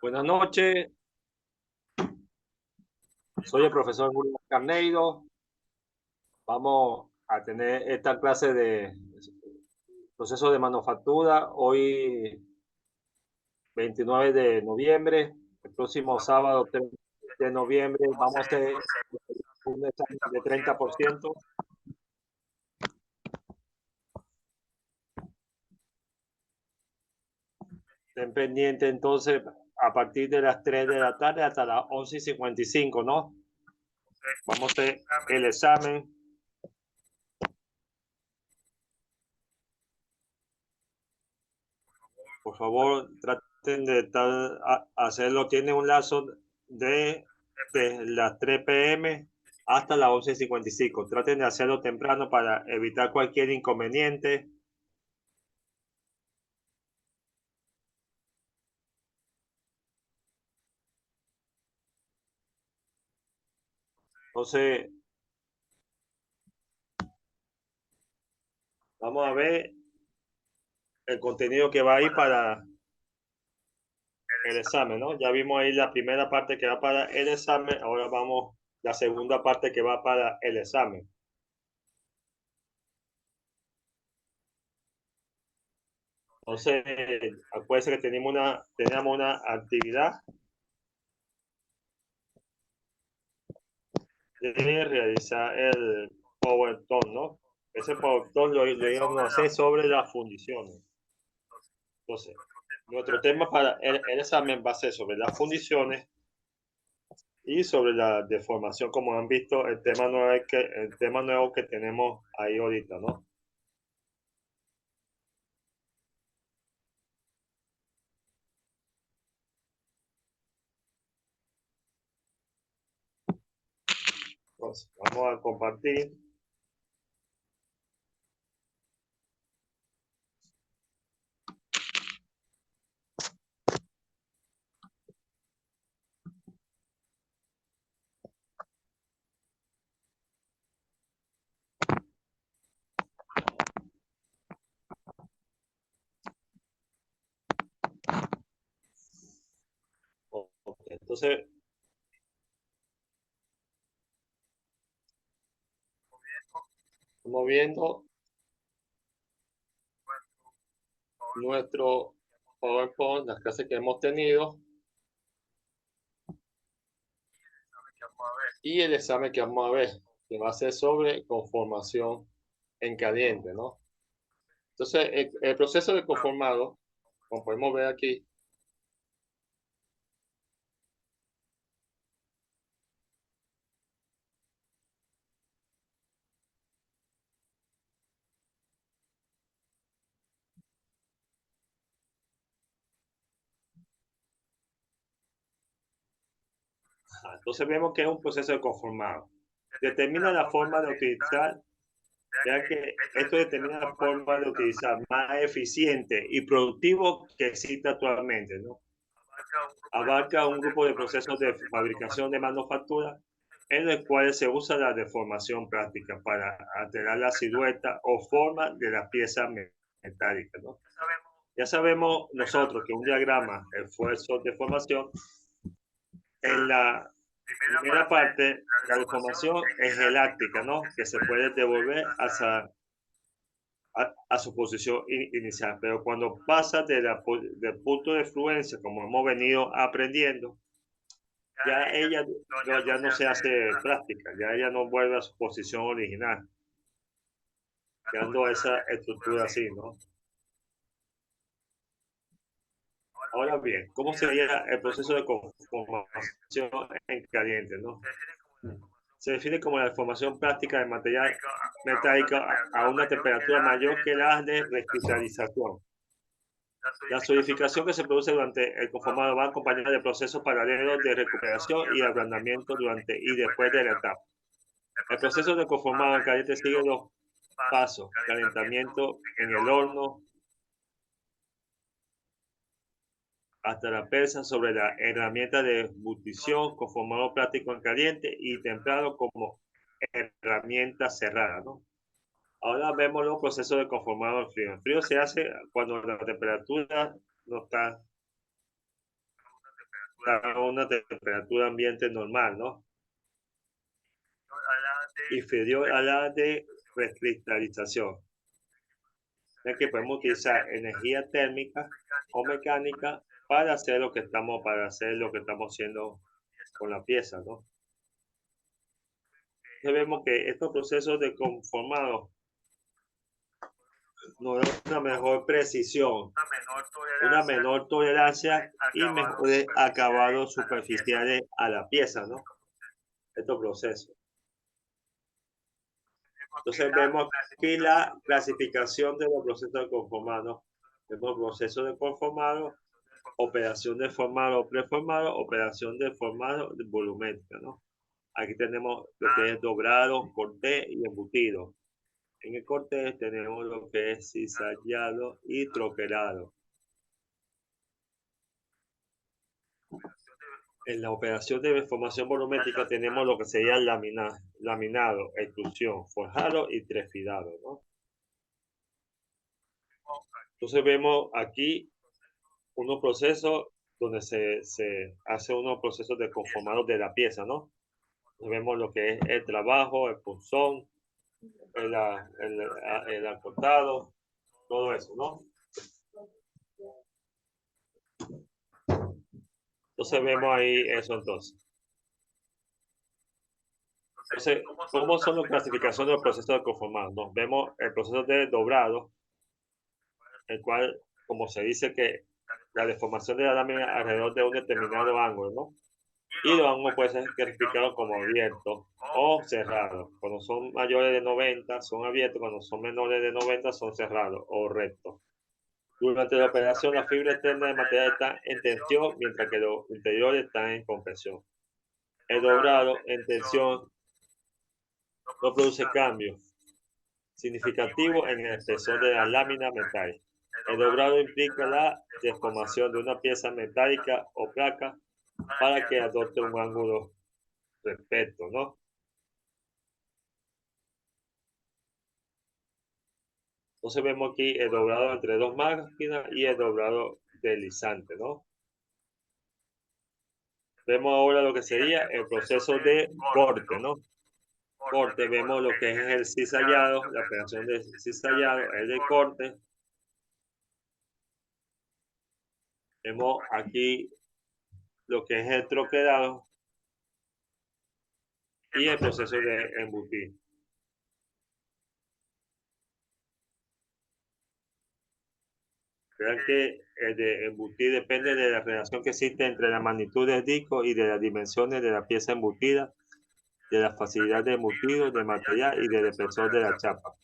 Buenas noches, soy el profesor Julio Carneiro. Vamos a tener esta clase de proceso de manufactura hoy 29 de noviembre. El próximo sábado 3 de noviembre vamos a hacer un examen de 30%. Estén pendientes entonces a partir de las 3 de la tarde hasta las 11:55, ¿no? Vamos a hacer el examen. Por favor, traten de hacerlo. Tiene un lazo de las 3 p.m. hasta las 11:55. Traten de hacerlo temprano para evitar cualquier inconveniente. Entonces, vamos a ver el contenido que va a ir para el examen, ¿no? Ya vimos ahí la primera parte que va para el examen. Ahora vamos la segunda parte que va para el examen. Entonces, acuérdense que teníamos una actividad de realizar el PowerPoint, ¿no? Ese PowerPoint lo íbamos a hacer sobre las fundiciones. Entonces, nuestro tema para el examen va a ser sobre las fundiciones y sobre la deformación, como han visto, el tema nuevo que tenemos ahí ahorita, ¿no? Entonces, vamos a compartir. Entonces, estamos viendo nuestro PowerPoint, las clases que hemos tenido y el examen que vamos a ver, que va a ser sobre conformación en caliente, ¿no? Entonces, el proceso de conformado, como podemos ver aquí, entonces vemos que es un proceso de conformado. Determina la forma de utilizar, ya que esto determina la forma de utilizar más eficiente y productivo que existe actualmente, ¿no? Abarca un grupo de procesos de fabricación de manufactura en los cuales se usa la deformación práctica para alterar la silueta o forma de las piezas metálicas, ¿no? Ya sabemos nosotros que un diagrama, esfuerzo, deformación, en la primera parte, la deformación es elástica, ¿no? Que se puede devolver a su posición inicial. Pero cuando pasa del punto de fluencia, como hemos venido aprendiendo, ya ella ya no se hace plástica, ya ella no vuelve a su posición original, quedando esa estructura así, ¿no? Ahora bien, ¿cómo sería el proceso de conformación en caliente, no? Se define como la deformación plástica de material metálico a una temperatura mayor que la de recristalización. La solidificación que se produce durante el conformado va acompañada de procesos paralelos de recuperación y ablandamiento durante y después de la etapa. El proceso de conformado en caliente sigue los pasos: calentamiento en el horno hasta la pesa sobre la herramienta de embutición, conformado plástico en caliente y templado como herramienta cerrada, ¿no? Ahora vemos los procesos de conformado en frío. El frío se hace cuando la temperatura no está a una temperatura ambiente normal, ¿no? Inferior a la de recristalización. Ya que podemos utilizar energía térmica o mecánica para hacer lo que estamos haciendo con la pieza, ¿no? Entonces vemos que estos procesos de conformado nos dan una mejor precisión, una menor tolerancia y mejores acabados superficiales a la pieza, ¿no? Estos procesos. Entonces vemos aquí la clasificación de los procesos de conformado. Vemos proceso de conformado, operación de formado o preformado, operación de formado volumétrica, ¿no? Aquí tenemos lo que es dobrado, corte y embutido. En el corte tenemos lo que es cizallado y troquelado. En la operación de deformación volumétrica tenemos lo que sería laminado, extrusión, forjado y trefidado, ¿no? Entonces vemos aquí unos procesos donde se hace unos procesos de conformado de la pieza, ¿no? Vemos lo que es el trabajo, el punzón, el acotado, todo eso, ¿no? Entonces vemos ahí eso entonces. Entonces, ¿cómo son las clasificaciones de los procesos de conformado? ¿No? Vemos el proceso de dobrado, el cual, como se dice que la deformación de la lámina alrededor de un determinado ángulo, ¿no? Y los ángulos pueden ser clasificados como abiertos o cerrados. Cuando son mayores de 90 son abiertos, cuando son menores de 90 son cerrados o rectos. Durante la operación, la fibra externa del material está en tensión, mientras que los interiores están en compresión. El dobrado en tensión no produce cambios significativos en el espesor de la lámina metálica. El dobrado implica la deformación de una pieza metálica o placa para que adopte un ángulo perfecto, ¿no? Entonces vemos aquí el dobrado entre dos máquinas y el dobrado deslizante, ¿no? Vemos ahora lo que sería el proceso de corte, ¿no? Corte, vemos lo que es el cizallado, la operación de cizallado, el de corte. Vemos aquí lo que es el troquelado y el proceso de embutir. Vean que el de embutir depende de la relación que existe entre la magnitud del disco y de las dimensiones de la pieza embutida, de la facilidad de embutido, del material y del espesor de la chapa.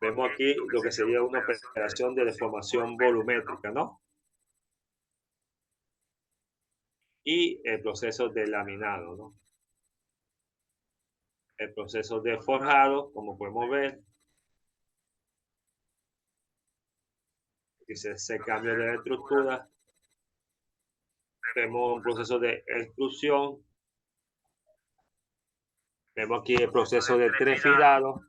Vemos aquí lo que sería una operación de deformación volumétrica, ¿no? Y el proceso de laminado, ¿no? El proceso de forjado, como podemos ver, dice ese cambio de estructura. Vemos un proceso de extrusión. Vemos aquí el proceso de trefilado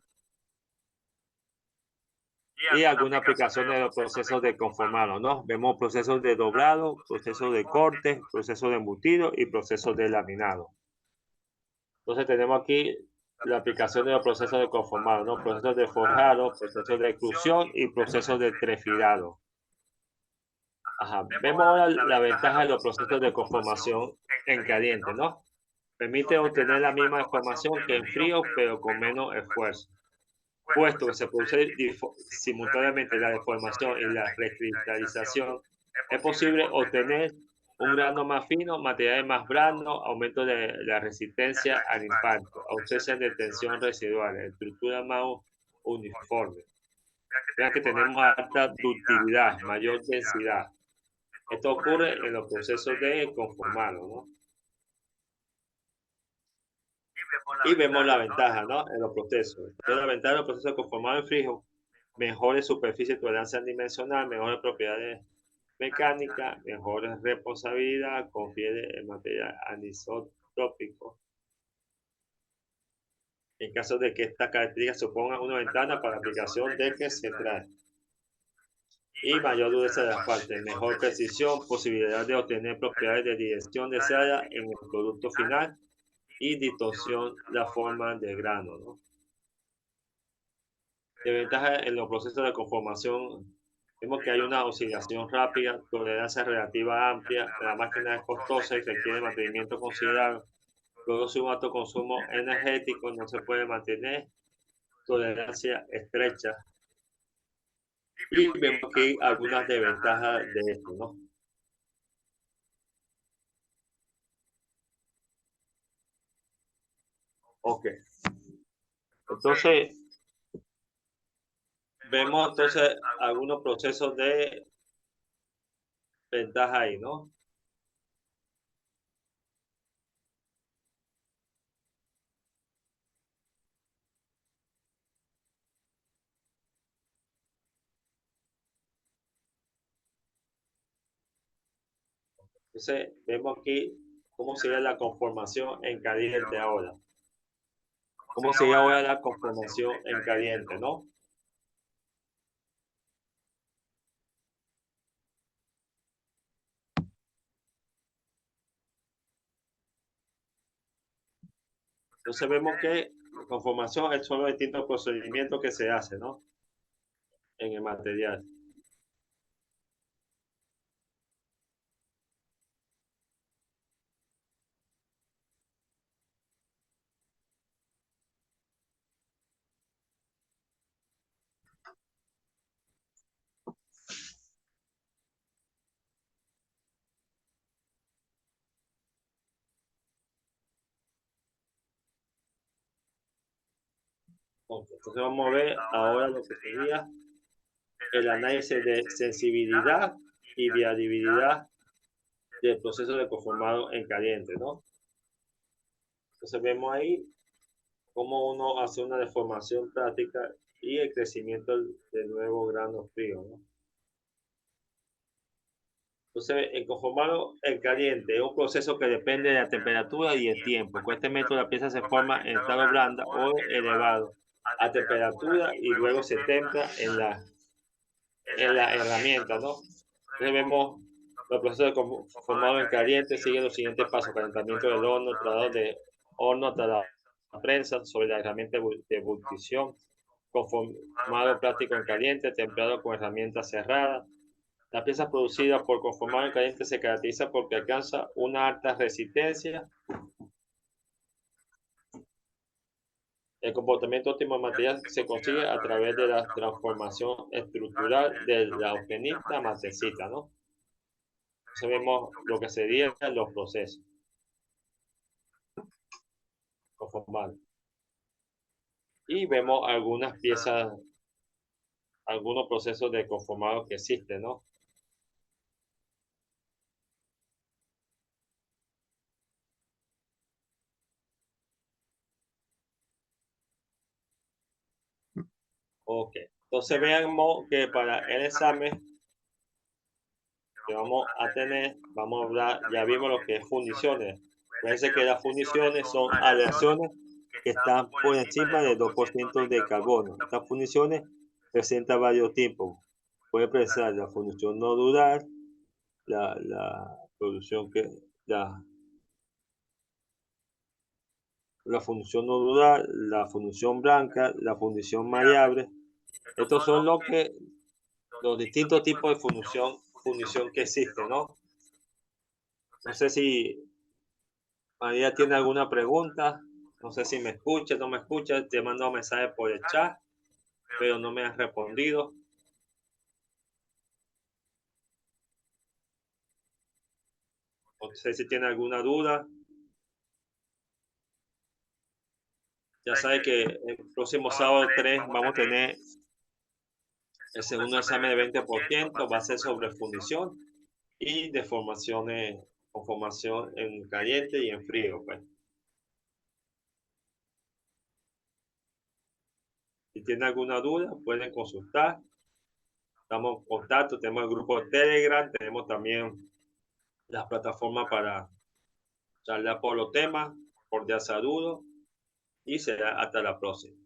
y alguna aplicación de los procesos de conformado, ¿no? Vemos procesos de dobrado, procesos de corte, procesos de embutido y procesos de laminado. Entonces tenemos aquí la aplicación de los procesos de conformado, ¿no? Procesos de forjado, procesos de extrusión y procesos de trefilado. Ajá. Vemos ahora la ventaja de los procesos de conformación en caliente, ¿no? Permite obtener la misma deformación que en frío, pero con menos esfuerzo. Puesto que se produce simultáneamente la deformación y la recristalización, es posible obtener un grano más fino, materiales más blandos, aumento de la resistencia al impacto, ausencia de tensión residual, estructura más uniforme. Vean que tenemos alta ductilidad, mayor densidad. Esto ocurre en los procesos de conformado, ¿no? Y vemos la ventaja, ¿no? En los procesos. Entonces, la ventaja de los procesos conformados en frío, mejores superficies de tolerancia dimensional, mejores propiedades mecánicas, mejores responsabilidad, confiere en material anisotrópico en caso de que esta característica suponga una ventana para aplicación de que se trae. Y mayor dureza de las partes, mejor precisión, posibilidad de obtener propiedades de dirección deseada en el producto final y distorsión la forma del grano, ¿no? De ventaja en los procesos de conformación, vemos que hay una oscilación rápida, tolerancia relativa amplia, la máquina es costosa y requiere mantenimiento considerable, produce un alto consumo energético, no se puede mantener, tolerancia estrecha. Y vemos que hay algunas desventajas de esto, ¿no? Ok. Entonces, vemos entonces algunos procesos de ventaja ahí, ¿no? Entonces, vemos aquí cómo sería la conformación en caliente ahora. ¿Cómo sería ahora la conformación en caliente, no? Entonces vemos que la conformación son los distintos procedimientos que se hacen, ¿no? En el material. Entonces vamos a ver ahora lo que sería el análisis de sensibilidad y viabilidad del proceso de conformado en caliente, ¿no? Entonces vemos ahí cómo uno hace una deformación práctica y el crecimiento del nuevo grano frío, ¿no? Entonces, el conformado en caliente es un proceso que depende de la temperatura y el tiempo. Con este método la pieza se forma en estado blanda o elevado a temperatura y luego se templa en la herramienta, ¿no? Entonces vemos los procesos de conformado en caliente, siguen los siguientes pasos: calentamiento del horno, traslado de horno hasta la prensa sobre la herramienta de ebullición, conformado práctico en caliente, templado con herramienta cerrada. La pieza producida por conformado en caliente se caracteriza porque alcanza una alta resistencia. El comportamiento óptimo del material se consigue a través de la transformación estructural de la austenita a matecita, ¿no? Entonces vemos lo que serían los procesos conformados. Y vemos algunas piezas, algunos procesos de conformado que existen, ¿no? Ok. Entonces veamos que para el examen que vamos a tener, vamos a hablar, ya vimos lo que es fundiciones. Parece que las fundiciones son aleaciones que están por encima del 2% de carbono. Estas fundiciones presentan varios tipos. Puede presentar la fundición nodular, la producción que la fundición nodular, la fundición blanca, la fundición maleable. Estos son los distintos tipos de fundición que existen, ¿no? No sé si María tiene alguna pregunta. No sé si me escucha, no me escucha. Te mando un mensaje por el chat, pero no me has respondido. No sé si tiene alguna duda. Ya sabe que el próximo sábado 3 vamos a tener el segundo examen de 20%. Va a ser sobre fundición y deformaciones, conformación en caliente y en frío, pues. Si tienen alguna duda, pueden consultar. Estamos en contacto, tenemos el grupo de Telegram, tenemos también las plataformas para charlar por los temas. Cordial saludo. y será hasta la próxima.